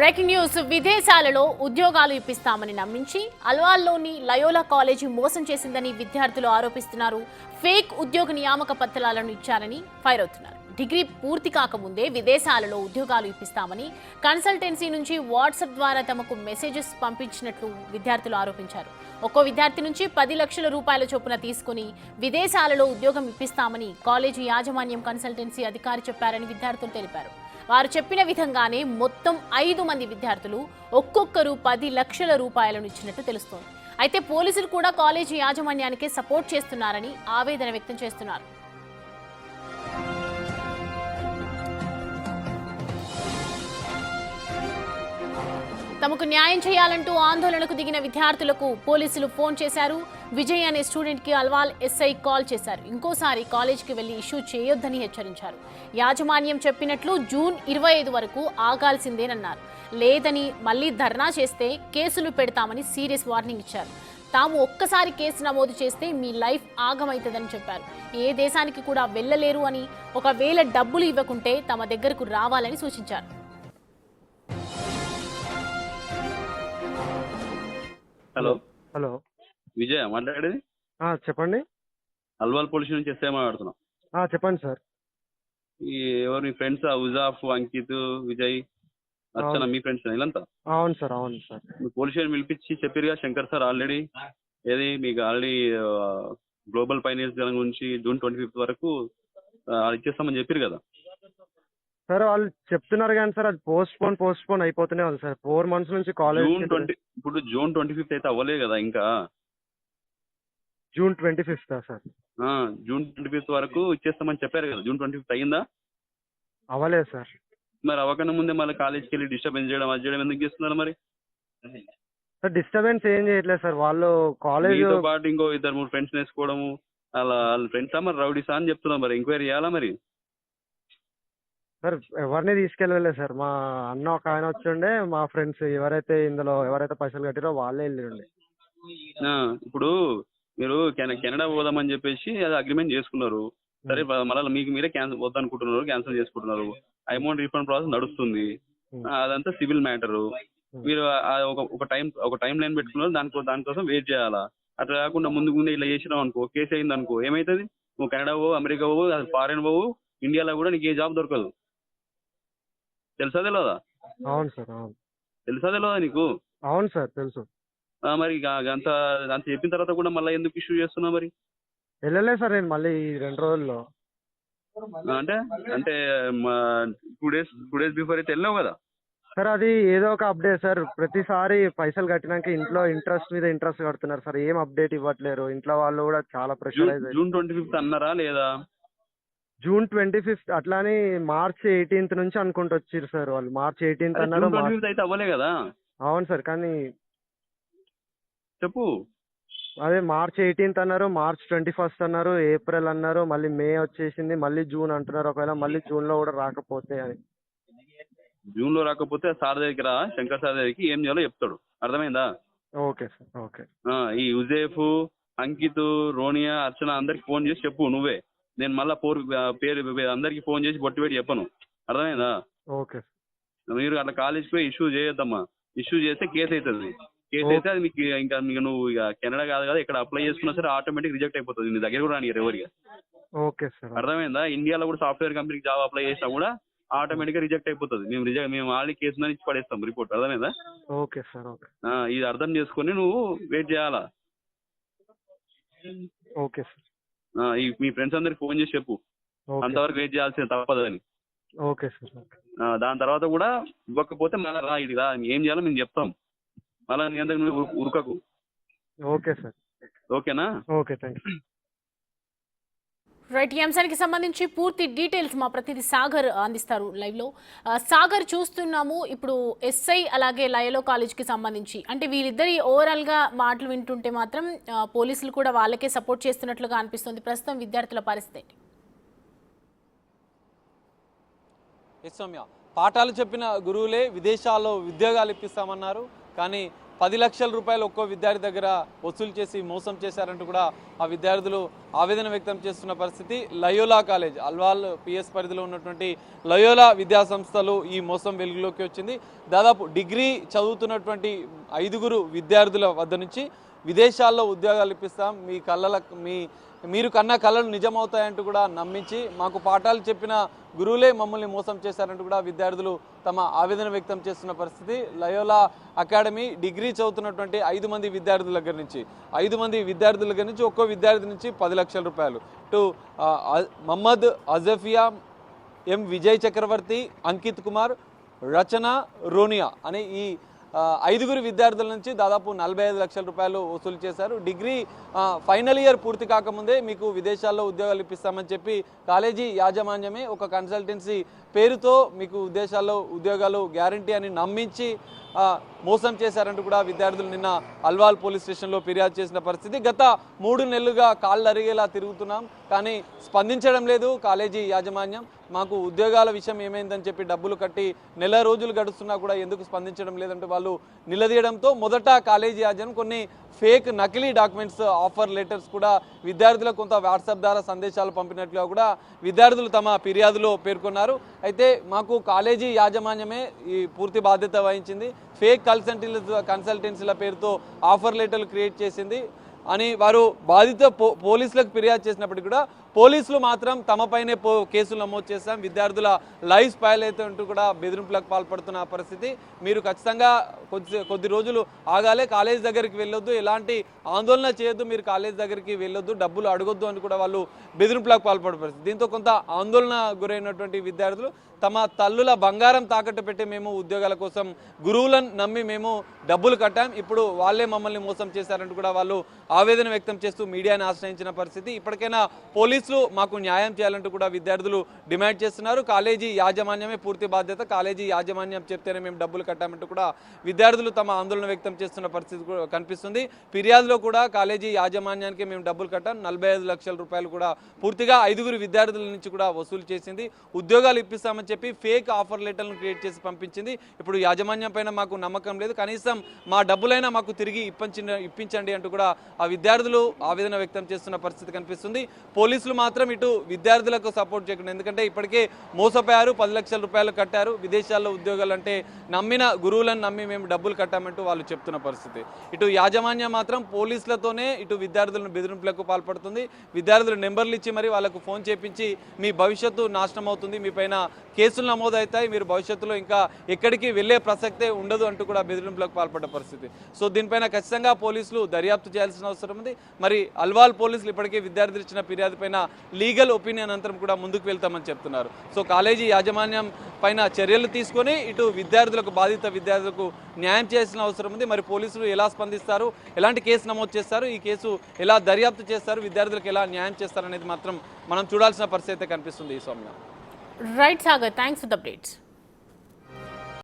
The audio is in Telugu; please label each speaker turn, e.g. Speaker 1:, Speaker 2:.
Speaker 1: Breaking news. విదేశాలలో ఉద్యోగాలు ఇప్పిస్తామని నమ్మించి అల్వాల్లోని లయోలా కాలేజీ మోసం చేసిందని విద్యార్థులు ఆరోపిస్తున్నారు. ఫేక్ ఉద్యోగ నియామక పత్రాలను ఇచ్చారని ఫైర్ అవుతున్నారు. డిగ్రీ పూర్తి కాకముందే విదేశాలలో ఉద్యోగాలు ఇప్పిస్తామని కన్సల్టెన్సీ నుంచి వాట్సాప్ ద్వారా తమకు మెసేజెస్ పంపించినట్లు విద్యార్థులు ఆరోపించారు. ఒక్కో విద్యార్థి నుంచి 10 లక్షల రూపాయల చొప్పున తీసుకుని విదేశాలలో ఉద్యోగం ఇప్పిస్తామని కాలేజీ యాజమాన్యం కన్సల్టెన్సీ అధికారి చెప్పారని విద్యార్థులు తెలిపారు. వారు చెప్పిన విధంగానే మొత్తం 5 మంది విద్యార్థులు ఒక్కొక్కరు 10 లక్షల రూపాయలను ఇచ్చినట్టు తెలుస్తోంది. అయితే పోలీసులు కూడా కాలేజీ యాజమాన్యానికి సపోర్ట్ చేస్తున్నారని ఆవేదన వ్యక్తం చేస్తున్నారు. తమకు న్యాయం చేయాలంటూ ఆందోళనకు దిగిన విద్యార్థులకు పోలీసులు ఫోన్ చేశారు. విజయ్ అనే స్టూడెంట్ కి అల్వాల్ ఎస్ఐ కాల్ చేశారు. ఇంకోసారి కాలేజీకి వెళ్లి ఇష్యూ చేయొద్దని హెచ్చరించారు. యాజమాన్యం చెప్పినట్లు జూన్ 25 వరకు ఆగాల్సిందేనన్నారు. లేదని మళ్లీ ధర్నా చేస్తే కేసులు పెడతామని సీరియస్ వార్నింగ్ ఇచ్చారు. తాము ఒక్కసారి కేసు నమోదు చేస్తే మీ లైఫ్ ఆగమైతుందని చెప్పారు. ఏ దేశానికి కూడా వెళ్లలేరు అని, ఒకవేళ డబ్బులు ఇవ్వకుంటే తమ దగ్గరకు రావాలని సూచించారు.
Speaker 2: హలో
Speaker 3: హలో
Speaker 2: విజయ్ మాట్లాడేది?
Speaker 3: చెప్పండి.
Speaker 2: అల్వాల్ పోలీస్ నుంచి ఎస్ఐ మాట్లాడుతున్నాం.
Speaker 3: చెప్పండి సార్.
Speaker 2: ఈ ఎవరు మీ ఫ్రెండ్స్? ఉజాఫ్, అంకిత్, విజయ్, అర్చన మీ ఫ్రెండ్స్ వీళ్ళంతా?
Speaker 3: అవును సార్, అవును సార్.
Speaker 2: మీ పోలీస్ స్టేషన్ పిలిపించి చెప్పారుగా శంకర్ సార్ ఆల్రెడీ ఏది మీకు ఆల్రెడీ గ్లోబల్ ఫైనాన్స్ గురించి జూన్ 25 వరకు ఇచ్చేస్తామని చెప్పారు కదా
Speaker 3: సార్. వాళ్ళు చెప్తున్నారు కానీ సార్ అది పోస్ట్ పోన్ అయిపోతూనే ఉంది సార్. 4 months నుంచి కాలేజ్.
Speaker 2: ఇప్పుడు జూన్ 25 అయితే అవ్వలేదు కదా ఇంకా.
Speaker 3: June 25 sir.
Speaker 2: జూన్ 25 వరకు ఇచ్చేస్తామని చెప్పారు కదా. జూన్ 25 అయ్యిందా?
Speaker 3: అవ్వలేదు సార్.
Speaker 2: మరి అవ్వకన్నా ముందే మళ్ళీ కాలేజ్కి వెళ్ళి డిస్టర్బెన్స్ చేయడం అది చేయడం ఎందుకు చేస్తున్నారు మరి?
Speaker 3: సార్ డిస్టర్బెన్స్ ఏం చేయట్లేదు సార్. వాళ్ళు కాలేజ్
Speaker 2: పాటు ఇంకో 2-3 ఫ్రెండ్స్ వేసుకోవడము అలా వాళ్ళ ఫ్రెండ్సా మరి రౌడీసా అని చెప్తున్నారు. మరి ఎంక్వైరీ చేయాలా మరి?
Speaker 3: సార్ ఎవరిని తీసుకెళ్ళలేదు సార్. మా అన్న ఒక ఆయన వచ్చిండే, మా ఫ్రెండ్స్ ఎవరైతే పైసలు కట్టారో వాళ్ళే వెళ్ళిండే.
Speaker 2: ఇప్పుడు మీరు కెనడా పోదామని చెప్పేసి అది అగ్రిమెంట్ చేసుకున్నారు. సరే మళ్ళీ మీకు మీరే క్యాన్సిల్ వద్దనుకుంటున్నారు, క్యాన్సిల్ చేసుకుంటున్నారు. అమౌంట్ రీఫండ్ ప్రాసెస్ నడుస్తుంది. అదంతా సివిల్ మ్యాటరు. మీరు ఒక టైం లైన్ పెట్టుకున్నారు. దానికోసం వెయిట్ చేయాలా? అట్లా కాకుండా ముందే ఇలా చేసినావు అనుకో, కేసు అయింది అనుకో, ఏమవుతుంది? నువ్వు కెనడా పోవు, అమెరికా పోవు, ఫారెన్ పోవు, ఇండియాలో కూడా నీకు ఏ జాబ్ దొరకదు. తెలుసా తెలియదా?
Speaker 3: అవును సార్, అవును.
Speaker 2: తెలుసా తెలియదా నీకు?
Speaker 3: అవును సార్, తెలుసు.
Speaker 2: మరి అంత చెప్పిన తర్వాత కూడా మళ్ళీ ఎందుకు ఇష్యూ చేస్తున్నావు మరి?
Speaker 3: వెళ్ళలేదు సార్ నేను మళ్ళీ 2 రోజుల్లో.
Speaker 2: అంటే 2 days బిఫోర్ అయితే వెళ్ళావు కదా
Speaker 3: సార్. అది ఏదో ఒక అప్డేట్ సార్. ప్రతిసారి పైసలు కట్టినాక ఇంట్లో ఇంట్రెస్ట్ మీద ఇంట్రెస్ట్ కడుతున్నారు సార్. ఏం అప్డేట్ ఇవ్వట్లేరు. ఇంట్లో వాళ్ళు కూడా చాలా ప్రెషరైజ్.
Speaker 2: జూన్ 25 అన్నారా లేదా?
Speaker 3: జూన్ 25 అట్లానే March 18 నుంచి అనుకుంటూ వచ్చారు సార్ వాళ్ళు. March 18 అన్నారు.
Speaker 2: అయితే అవ్వలే కదా?
Speaker 3: అవును సార్, కానీ
Speaker 2: చెప్పు.
Speaker 3: అదే March 18 అన్నారు, March 21 అన్నారు, ఏప్రిల్ అన్నారు, మళ్ళీ మే వచ్చేసింది, మళ్ళీ జూన్ అంటున్నారు. ఒకవేళ మళ్ళీ జూన్ లో కూడా రాకపోతే అని.
Speaker 2: జూన్ లో రాకపోతే సార్ దగ్గర శంకర్ సార్ దగ్గరికి ఏం చేయాలో చెప్తాడు. అర్థమైందా?
Speaker 3: Okay sir, okay.
Speaker 2: ఈ ఉజేఫ్, అంకిత్, రోనియా, అర్చన అందరికి ఫోన్ చేసి చెప్పు నువ్వే. నేను మళ్ళా పేరు అందరికి ఫోన్ చేసి బొట్టు పెట్టి చెప్పను. అర్థమైందా?
Speaker 3: ఓకే.
Speaker 2: మీరు అట్లా కాలేజ్కి పోయి ఇష్యూ చేయొద్దమ్మా. ఇష్యూ చేస్తే కేసు అవుతుంది. కేసు అయితే అది మీకు నువ్వు కెనడా కాదు కదా, ఇక్కడ అప్లై చేసుకున్నా సరే ఆటోమేటిక్ రిజెక్ట్ అయిపోతుంది. నీ దగ్గర కూడా రానియరు ఎవరిగా.
Speaker 3: Okay sir.
Speaker 2: అర్థమైందా? ఇండియాలో కూడా సాఫ్ట్వేర్ కంపెనీకి జాబ్ అప్లై చేసినా కూడా ఆటోమేటిక్ గా రిజెక్ట్ అయిపోతుంది. మేము ఆల్రెడీ కేసు ఇచ్చి పడేస్తాం రిపోర్ట్. అర్థమైందా?
Speaker 3: Okay sir, okay.
Speaker 2: ఇది అర్థం చేసుకుని నువ్వు వెయిట్ చేయాలా.
Speaker 3: Okay sir.
Speaker 2: మీ ఫ్రెండ్స్ అందరికి ఫోన్ చేసి చెప్పు అంతవరకు వెయిట్ చేయాల్సింది తప్పదని.
Speaker 3: Okay sir, okay.
Speaker 2: దాని తర్వాత కూడా ఇవ్వకపోతే మళ్ళీ రా, ఇది రా, ఏం చేయాలో మేము చెప్తాం. మళ్ళీ నీ అందరికి నువ్వు ఉరకకు.
Speaker 3: Okay sir.
Speaker 2: ఓకేనా?
Speaker 3: Okay, thank you.
Speaker 1: రైట్. ఈ అంశానికి సంబంధించి పూర్తి డీటెయిల్స్ మా ప్రతినిధి సాగర్ అందిస్తారు లైవ్ లో. సాగర్, చూస్తున్నాము ఇప్పుడు ఎస్ఐ అలాగే లయలో కాలేజ్కి సంబంధించి, అంటే వీళ్ళిద్దరి ఓవరాల్ గా మాటలు వింటుంటే మాత్రం పోలీసులు కూడా వాళ్ళకే సపోర్ట్ చేస్తున్నట్లుగా అనిపిస్తుంది. ప్రస్తుతం విద్యార్థుల పరిస్థితి
Speaker 4: సౌమ్య, పాఠాలు చెప్పిన గురువులే విదేశాల్లో ఉద్యోగాలు ఇప్పిస్తామన్నారు. కానీ 10 లక్షల రూపాయలు ఒక్కో విద్యార్థి దగ్గర వసూలు చేసి మోసం చేశారంటూ కూడా ఆ విద్యార్థులు ఆవేదన వ్యక్తం చేస్తున్న పరిస్థితి. లయోలా కాలేజ్ అల్వాల్ పిఎస్ పరిధిలో ఉన్నటువంటి లయోలా విద్యా సంస్థలు ఈ మోసం వెలుగులోకి వచ్చింది. దాదాపు డిగ్రీ చదువుతున్నటువంటి 5 విద్యార్థుల వద్ద నుంచి విదేశాల్లో ఉద్యోగాలు ఇప్పిస్తాం, మీరు కన్నా కళలు నిజమవుతాయంటూ కూడా నమ్మించి మాకు పాఠాలు చెప్పిన గురువులే మమ్మల్ని మోసం చేశారంటూ కూడా విద్యార్థులు తమ ఆవేదన వ్యక్తం చేస్తున్న పరిస్థితి. లయోలా అకాడమీ డిగ్రీ చదువుతున్నటువంటి 5 మంది విద్యార్థుల దగ్గర నుంచి ఒక్కో విద్యార్థి నుంచి 10 లక్షల రూపాయలు. ఇటు మహమ్మద్ అజఫియా, ఎం విజయ్ చక్రవర్తి, అంకిత్ కుమార్, రచన రోనియా అనే ఈ 5 విద్యార్థుల నుంచి దాదాపు 45 లక్షల రూపాయలు వసూలు చేశారు. డిగ్రీ ఫైనల్ ఇయర్ పూర్తి కాకముందే మీకు విదేశాల్లో ఉద్యోగాలు ఇప్పిస్తామని చెప్పి కాలేజీ యాజమాన్యమే ఒక కన్సల్టెన్సీ పేరుతో మీకు విదేశాల్లో ఉద్యోగాలు గ్యారంటీ అని నమ్మించి మోసం చేశారంటూ కూడా విద్యార్థులు నిన్న అల్వాల్ పోలీస్ స్టేషన్లో ఫిర్యాదు చేసిన పరిస్థితి. గత 3 నెలలుగా కాళ్ళు అరిగేలా తిరుగుతున్నాం, కానీ స్పందించడం లేదు కాలేజీ యాజమాన్యం. మాకు ఉద్యోగాల విషయం ఏమైందని చెప్పి డబ్బులు కట్టి నెల రోజులు గడుస్తున్నా కూడా ఎందుకు స్పందించడం లేదంటే వాళ్ళు నిలదీయడంతో మొదట కాలేజీ యాజమాన్యం కొన్ని ఫేక్ నకిలీ డాక్యుమెంట్స్, ఆఫర్ లెటర్స్ కూడా విద్యార్థులకు కొంత వాట్సాప్ ద్వారా సందేశాలు పంపినట్లుగా కూడా విద్యార్థులు తమ ఫిర్యాదులో పేర్కొన్నారు. అయితే మాకు కాలేజీ యాజమాన్యమే ఈ పూర్తి బాధ్యత వహించింది, ఫేక్ కన్సల్టెన్సీల పేరుతో ఆఫర్ లెటర్లు క్రియేట్ చేసింది అని వారు బాధిత పోలీసులకు ఫిర్యాదు చేసినప్పటికీ కూడా పోలీసులు మాత్రం తమపైనే కేసులు నమోదు చేశాం, విద్యార్థుల లైఫ్ స్పాయిల్ అయితే అంటూ కూడా బెదిరింపులకు పాల్పడుతున్న పరిస్థితి. మీరు ఖచ్చితంగా కొద్ది రోజులు ఆగాలే, కాలేజ్ దగ్గరికి వెళ్ళొద్దు, ఎలాంటి ఆందోళన చేయొద్దు, మీరు కాలేజ్ దగ్గరికి వెళ్ళొద్దు, డబ్బులు అడగొద్దు అని కూడా వాళ్ళు బెదిరింపులకు పాల్పడే పరిస్థితి. దీంతో కొంత ఆందోళన గురైనటువంటి విద్యార్థులు తమ తల్లుల బంగారం తాకట్టు పెట్టి మేము ఉద్యోగాల కోసం గురువులను నమ్మి మేము డబ్బులు కట్టాం, ఇప్పుడు వాళ్ళే మమ్మల్ని మోసం చేశారంటూ కూడా వాళ్ళు ఆవేదన వ్యక్తం చేస్తూ మీడియాని ఆశ్రయించిన పరిస్థితి. ఇప్పటికైనా పోలీసులు మాకు న్యాయం చేయాలంటూ కూడా విద్యార్థులు డిమాండ్ చేస్తున్నారు. కాలేజీ యాజమాన్యమే పూర్తి బాధ్యత, కాలేజీ యాజమాన్యం చెప్తేనే మేము డబ్బులు కట్టామంటూ కూడా విద్యార్థులు తమ ఆందోళన వ్యక్తం చేస్తున్న పరిస్థితి కనిపిస్తుంది. ఫిర్యాదులో కూడా కాలేజీ యాజమాన్యానికి మేము డబ్బులు కట్టాం, 45 లక్షల రూపాయలు కూడా పూర్తిగా 5 విద్యార్థుల నుంచి కూడా వసూలు చేసింది, ఉద్యోగాలు ఇప్పిస్తామని చెప్పి ఫేక్ ఆఫర్ లెటర్లను క్రియేట్ చేసి పంపించింది. ఇప్పుడు యాజమాన్యం పైన మాకు నమ్మకం లేదు, కనీసం మా డబ్బులైనా మాకు తిరిగి ఇప్పించండి అంటూ కూడా ఆ విద్యార్థులు ఆవేదన వ్యక్తం చేస్తున్న పరిస్థితి కనిపిస్తుంది. పోలీసులు మాత్రం ఇటు విద్యార్థులకు సపోర్ట్ చేయకుండా, ఎందుకంటే ఇప్పటికే మోసపోయారు, 10 లక్షల రూపాయలు కట్టారు, విదేశాల్లో ఉద్యోగాలు అంటే నమ్మిన గురువులను నమ్మి మేము డబ్బులు కట్టామంటూ వాళ్ళు చెప్తున్న పరిస్థితి. ఇటు యాజమాన్యం మాత్రం పోలీసులతోనే ఇటు విద్యార్థులను బెదిరింపులకు పాల్పడుతుంది. విద్యార్థులు నెంబర్లు ఇచ్చి మరి వాళ్ళకు ఫోన్ చేపించి మీ భవిష్యత్తు నాశనం అవుతుంది, మీ పైన కేసులు నమోదవుతాయి, మీరు భవిష్యత్తులో ఇంకా ఎక్కడికి వెళ్ళే ప్రసక్తే ఉండదు అంటూ కూడా బెదిరింపులకు పాల్పడ్డ పరిస్థితి. సో దీనిపైన ఖచ్చితంగా పోలీసులు దర్యాప్తు చేయాల్సిన అవసరం ఉంది. మరి అల్వాల్ పోలీసులు ఇప్పటికే విద్యార్థులు ఇచ్చిన ఫిర్యాదు పైన లీగల్ ఒపీనియన్ అనంతరం కూడా ముందుకు వెళ్తామని చెప్తున్నారు. సో కాలేజీ యాజమాన్యం పైన చర్యలు తీసుకొని ఇటు బాధిత విద్యార్థులకు న్యాయం చేయాల్సిన అవసరం ఉంది. మరి పోలీసులు ఎలా స్పందిస్తారు, ఎలాంటి కేసు నమోదు చేస్తారు, ఈ కేసు ఎలా దర్యాప్తు చేస్తారు, విద్యార్థులకు ఎలా న్యాయం చేస్తారు అనేది మాత్రం మనం చూడాల్సిన పరిస్థితి అయితే కనిపిస్తుంది. ఈ Soumya.
Speaker 1: Right Sagar, thanks for the updates.